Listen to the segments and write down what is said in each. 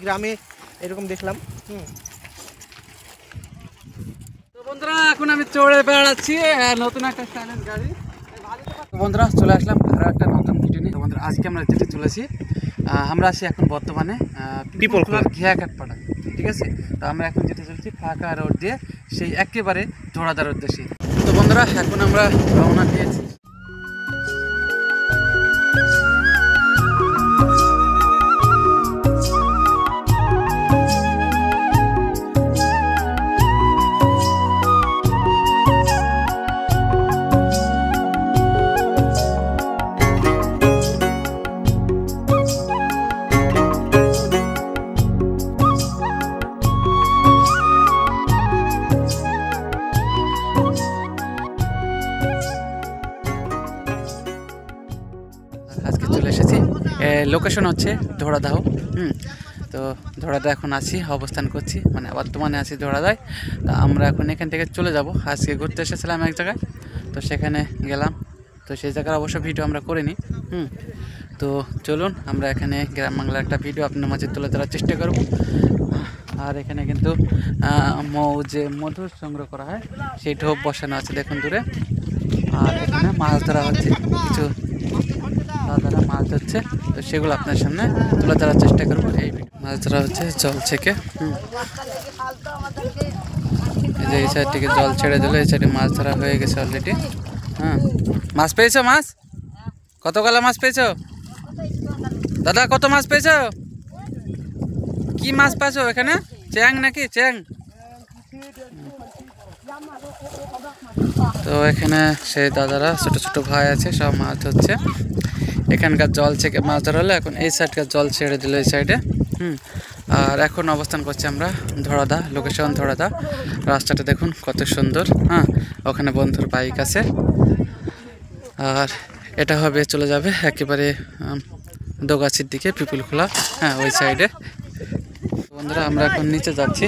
গ্রামে এরকম দেখলাম। তো বন্ধুরা এখন আমি চড়ে বেড়াচ্ছি নতুন একটা স্টাইলিশ গাড়ি। বন্ধুরা চলে আসলাম আরও একটা নতুন ভিডিও নিয়ে। বন্ধুরা আজকে আমরা যেতে চলেছি, আমরা আছি এখন বর্তমানে পিপলখোলার ঘিয়াঘাটপাড়া, ঠিক আছে। তো আমরা এখন যেতে চলেছি ফাঁকা রোড দিয়ে সেই একেবারে ধরাদার উদ্দেশ্যে। তো বন্ধুরা এখন আমরা রওনা দিয়েছি। আজকে চলে এসেছি, লোকেশন হচ্ছে ধরাদাহ। তো ধরাদা এখন আছি, অবস্থান করছি, মানে বর্তমানে আছি ধরাদায়। তা আমরা এখন এখান থেকে চলে যাব। আজকে ঘুরতে এসেছিলাম এক জায়গায়, তো সেখানে গেলাম। তো সেই জায়গার অবশ্য ভিডিও আমরা করিনি। তো চলুন আমরা এখানে গ্রাম বাংলার একটা ভিডিও আপনার মাঝে তুলে ধরার চেষ্টা করব। আর এখানে কিন্তু যে মধু সংগ্রহ করা হয় সেই ঢোপ বসানো আছে দেখুন দূরে। আর এখানে মাছ ধরা হচ্ছে, কিছু দাদারা মাছ ধরছে, তো সেগুলো আপনার সামনে তুলে ধরার চেষ্টা করবো। এই মাছ ধরা হচ্ছে জল থেকে। এই সাইড থেকে জল ছেড়ে দিলে এই সাইডে মাছ ধরা হয়ে গেছে অলরেডি। মাছ পেয়েছো? মাছ কত গলা মাছ পেয়েছো দাদা? কত মাছ পেয়েছো? কি মাছ পাইছো এখানে? চ্যাং নাকি? চ্যাং। তো এখানে সেই দাদারা ছোট ছোট ভাই আছে, সব মাছ ধরছে। এখানকার জল থেকে মাছ ধরা হলে এখন এই সাইডকার জল ছেড়ে দিল এই সাইডে। আর এখন অবস্থান করছি আমরা ধরাদা, লোকেশন ধরাদা। রাস্তাটা দেখুন কত সুন্দর। ওখানে বন্ধুর বাইক আছে। আর এটা হবে চলে যাবে একেবারে দোগাছির দিকে, পিপলখোলা, ওই সাইডে। বন্ধুরা আমরা এখন নিচে যাচ্ছি,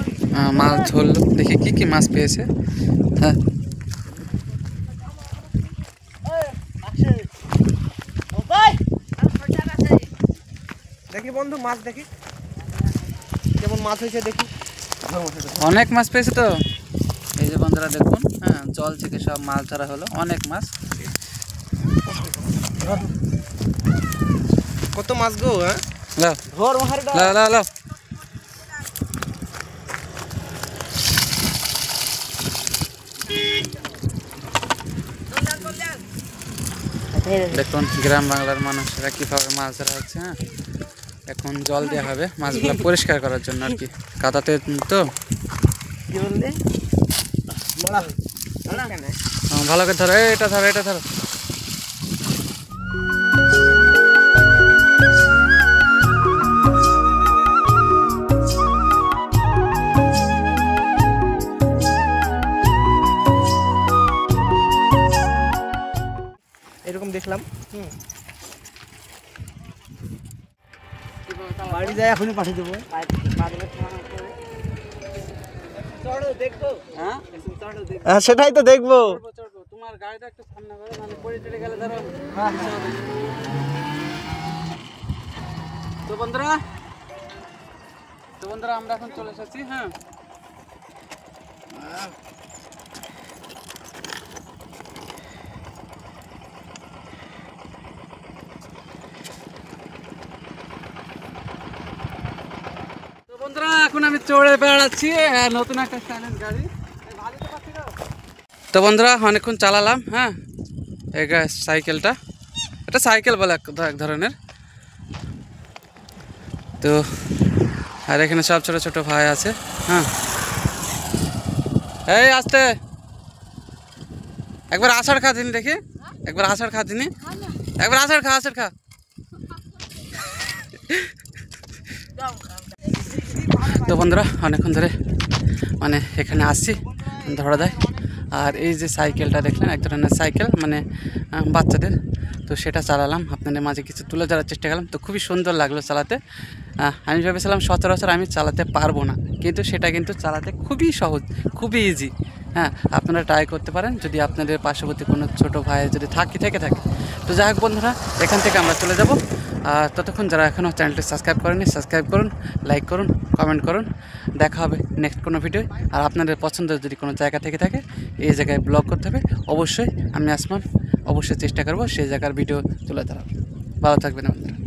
মাছ ধরলো, দেখি কি কি মাছ পেয়েছে। দেখি বন্ধু মাছ, দেখি কেমন মাছ হয়েছে, দেখি। অনেক মাছ পেয়েছে তো। এই যে বন্ধুরা দেখুন, জল থেকে সব মাছ ধরা হলো, অনেক মাছ। কত মাছ গো? লাও লাও লাও লাও। দেখুন গ্রাম বাংলার মানুষেরা কিভাবে মাছ ধরা হচ্ছে। এখন জল দেওয়া হবে মাছগুলো পরিষ্কার করার জন্য আর কি, কাদাতে তো। ভালো করে ধরো, এটা ধরো, এটা ধরো। এরকম দেখলাম। বাড়ি যায় এখনই পাঠিয়ে দেবো। সেটাই তো দেখবো। তোমার গাড়িটা একটু সামনে করো, মানে পড়ে চলে গেলে ধরো। তো বন্ধুরা আমরা এখন চলে এসেছি। বন্ধুরা এখন আমি চড়ে বেড়াচ্ছি নতুন একটা স্টাইলিশ গাড়ি। তো বন্ধুরা অনেকক্ষণ চালালাম। এই সাইকেলটা, এটা সাইকেল বলে এক ধরনের। তো আর এখানে সব ছোট ছোট ভাই আছে। এই আসতে একবার আষাঢ় খা দিন, দেখি একবার আষাঢ় খা দিনি, একবার আষাঢ় খা, আষাঢ় খা। তো বন্ধুরা অনেকক্ষণ ধরে মানে এখানে আসছি ধরাদায়। আর এই যে সাইকেলটা দেখলেন, এক ধরনের সাইকেল, মানে বাচ্চাদের। তো সেটা চালালাম, আপনাদের মাঝে কিছু তুলে ধরার চেষ্টা করলাম। তো খুবই সুন্দর লাগলো চালাতে। আমি ভেবেছিলাম সচরাচর আমি চালাতে পারবো না, কিন্তু সেটা কিন্তু চালাতে খুবই সহজ, খুবই ইজি। আপনারা ট্রাই করতে পারেন যদি আপনাদের পার্শ্ববর্তী কোনো ছোটো ভাই যদি থেকে থাকে। তো যাই হোক বন্ধুরা, এখান থেকে আমরা চলে যাব আর ততক্ষণ যারা এখনও চ্যানেলটি সাবস্ক্রাইব করেনি সাবস্ক্রাইব করুন, লাইক করুন, কমেন্ট করুন। দেখা হবে নেক্সট কোনো ভিডিও। আর আপনাদের পছন্দের যদি কোনো জায়গা থেকে থাকে এই জায়গায় ব্লগ করতে হবে, অবশ্যই আমি আসমান অবশ্যই চেষ্টা করব সেই জায়গার ভিডিও তুলে ধরার। ভালো থাকবেন আপনারা।